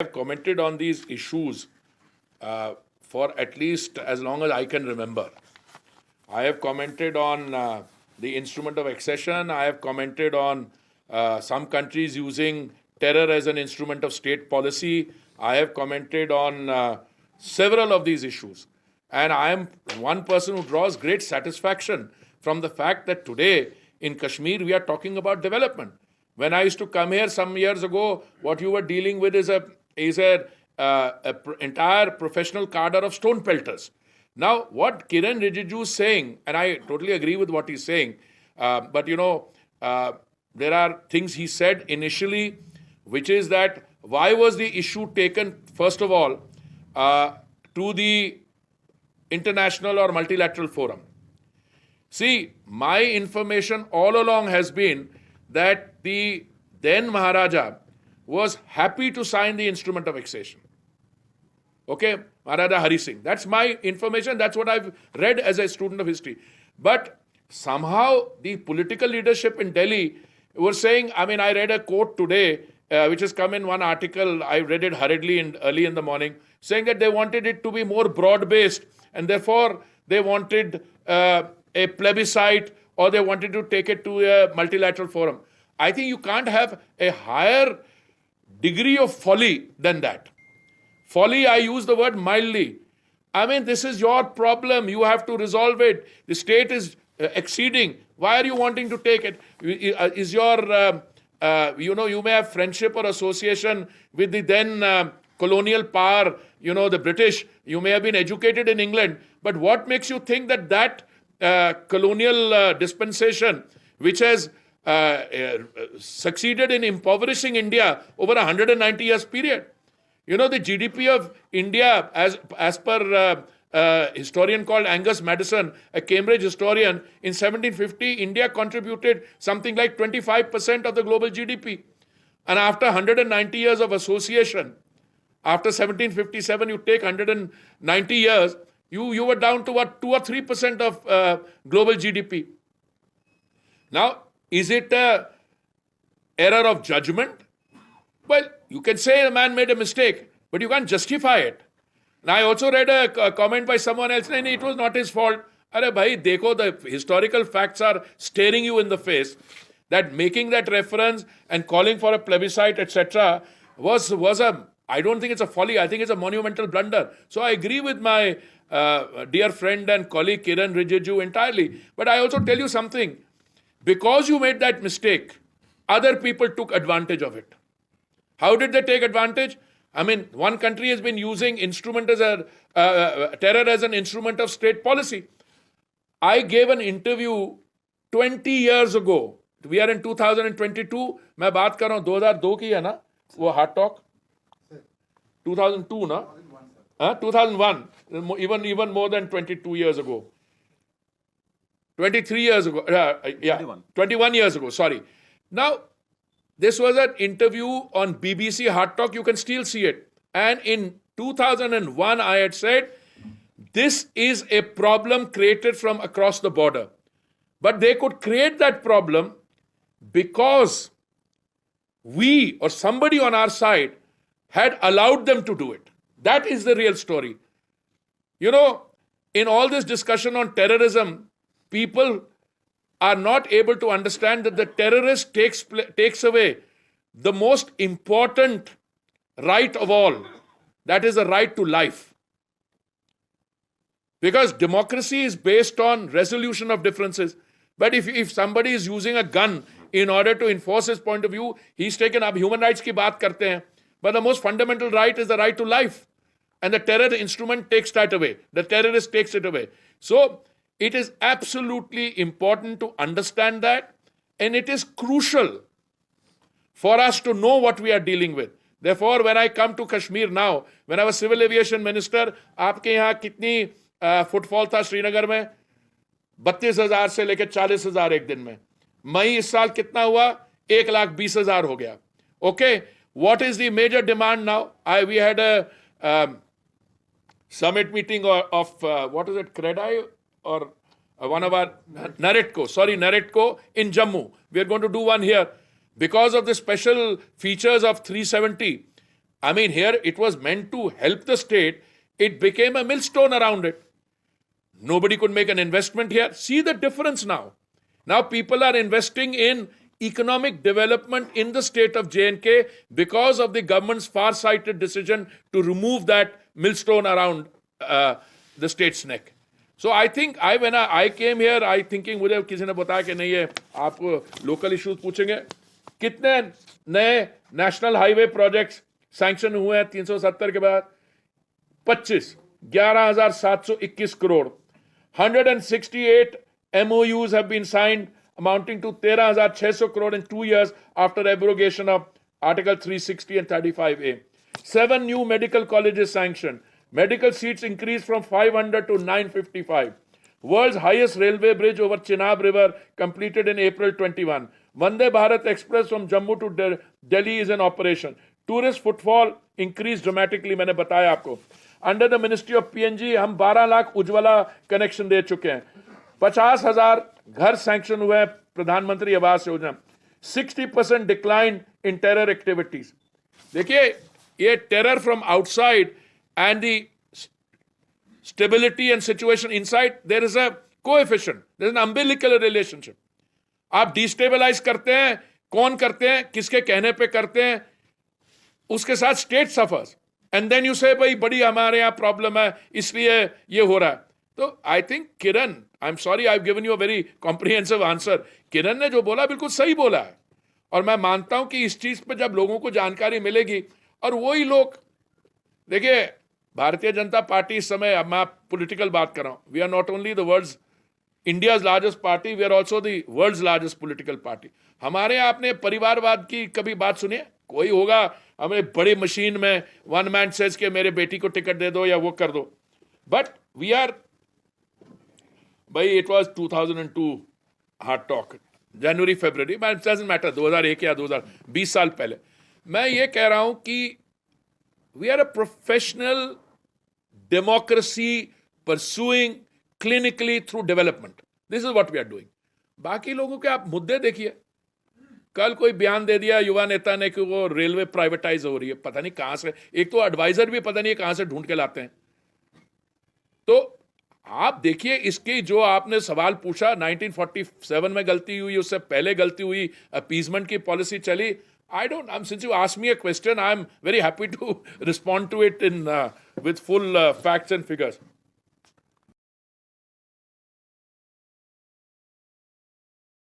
have commented on these issues for at least as long as I can remember. I have commented on the instrument of accession. I have commented on some countries using terror as an instrument of state policy. I have commented on several of these issues. And I am one person who draws great satisfaction from the fact that today in Kashmir we are talking about development. When I used to come here some years ago, what you were dealing with is an entire professional cadre of stone pelters. Now, what Kiran Rijiju is saying, and I totally agree with what he's saying, but there are things he said initially, which is that why was the issue taken, first of all, to the international or multilateral forum? See, my information all along has been that the then Maharaja was happy to sign the instrument of accession. Okay, Maharaja Hari Singh. That's my information. That's what I've read as a student of history. But somehow the political leadership in Delhi were saying, I read a quote today, which has come in one article. I read it hurriedly early in the morning, saying that they wanted it to be more broad-based and therefore they wanted a plebiscite or they wanted to take it to a multilateral forum. I think you can't have a higher degree of folly than that. Folly, I use the word mildly. This is your problem. You have to resolve it. The state is exceeding. Why are you wanting to take it? Is your, you may have friendship or association with the then colonial power, the British. You may have been educated in England. But what makes you think that colonial dispensation, which has succeeded in impoverishing India over 190 years period? The GDP of India, as per historian called Angus Maddison, a Cambridge historian, in 1750, India contributed something like 25% of the global GDP. And after 190 years of association, after 1757, you take 190 years, you were down to what, 2 or 3% of global GDP. Now, is it an error of judgment? Well, you can say a man made a mistake, but you can't justify it. And I also read a comment by someone else saying it was not his fault. Arey bhai, dekho, the historical facts are staring you in the face. That making that reference and calling for a plebiscite, etc., was I don't think it's a folly. I think it's a monumental blunder. So I agree with my dear friend and colleague Kiran Rijiju entirely. But I also tell you something. Because you made that mistake, other people took advantage of it. How did they take advantage? One country has been using terror as an instrument of state policy. I gave an interview 20 years ago. We are in 2022. मैं बात कर रहा हूँ 2002 की है ना वो hard talk 2002 ना 2001 even more than 22 years ago 23 years ago 21 years ago, sorry. Now this was an interview on BBC Hard Talk. You can still see it. And in 2001, I had said, this is a problem created from across the border. But they could create that problem because we or somebody on our side had allowed them to do it. That is the real story. In all this discussion on terrorism, people are not able to understand that the terrorist takes away the most important right of all. That is the right to life. Because democracy is based on resolution of differences. But if somebody is using a gun in order to enforce his point of view, he's taken up human rights ki baat karte hain. But the most fundamental right is the right to life. And the terror instrument takes that away. The terrorist takes it away. So, it is absolutely important to understand that, and it is crucial for us to know what we are dealing with. Therefore, when I come to Kashmir now, when I was civil aviation minister, आपके यहाँ कितनी footfall था श्रीनगर में 32,000 से लेकर 40,000 एक दिन में. मई इस साल कितना हुआ 1,20,000 हो गया. Okay, what is the major demand now? We had a summit meeting of what is it, CREDI? Or one of our Naretco in Jammu. We are going to do one here. Because of the special features of 370, I mean, here it was meant to help the state. It became a millstone around it. Nobody could make an investment here. See the difference now. Now people are investing in economic development in the state of J&K because of the government's far-sighted decision to remove that millstone around the state's neck. So I think when I came here, I thinking मुझे किसी ने बताया कि नहीं है आपको local issues पूछेंगे कितने नए नेशनल हाईवे प्रोजेक्ट्स सैंक्शन हुए हैं 370 के बाद 25 11,721 crore 168 MOUs have been signed amounting to 13,600 crore in 2 years after abrogation of Article 360 and 35A. 7 new medical colleges sanctioned. Medical seats increased from 500 to 955. World's highest railway bridge over Chenab River completed in April 21. Vande Bharat Express from Jammu to Delhi is in operation. Tourist footfall increased dramatically, मैंने बताया आपको. Under the Ministry of PNG, हम 12 lakh Ujjwala connection दे चुके हैं. 50,000 घर sanction हुए हैं प्रधानमंत्री Awas Yojana. 60% decline in terror activities. देखिए ये terror from outside and the stability and situation inside there is a coefficient, there is an umbilical relationship. आप डिस्टेबलाइज करते हैं, कौन करते हैं, किसके कहने पे करते हैं, उसके साथ state suffers and then you say भाई बड़ी हमारे यहाँ प्रॉब्लम है इसलिए ये हो रहा है. तो I think Kiran, I am sorry I have given you a very comprehensive answer. Kiran ने जो बोला बिल्कुल सही बोला है और मैं मानता हूं कि इस चीज पे जब लोगों को जानकारी मिलेगी और वही लोग, देखिए भारतीय जनता पार्टी इस समय, अब मैं पॉलिटिकल बात कर रहा हूं, we are not only the world's India's largest party, we are also the world's largest political party. हमारे यहाँ आपने परिवारवाद की कभी बात सुनी है? कोई होगा हमें बड़ी मशीन में वन मैन सेज के मेरे बेटी को टिकट दे दो या वो कर दो. बट वी आर, भाई it was 2002 heart talk, January February, doesn't matter 2001 या 2020 साल पहले. मैं ये कह रहा हूं कि we are a professional democracy pursuing clinically through development. This is what we are doing. बाकी लोगों के आप मुद्दे देखिए. कल कोई बयान दे दिया युवा नेता ने कि वो रेलवे प्राइवेटाइज हो रही है, पता नहीं कहां से, एक तो एडवाइजर भी पता नहीं कहां से ढूंढ के लाते हैं. तो आप देखिए इसके जो आपने सवाल पूछा, 1947 में गलती हुई, उससे पहले गलती हुई, अपीजमेंट की पॉलिसी चली. I don't, since you ask me a question, I am very happy to respond to it in with full facts and figures.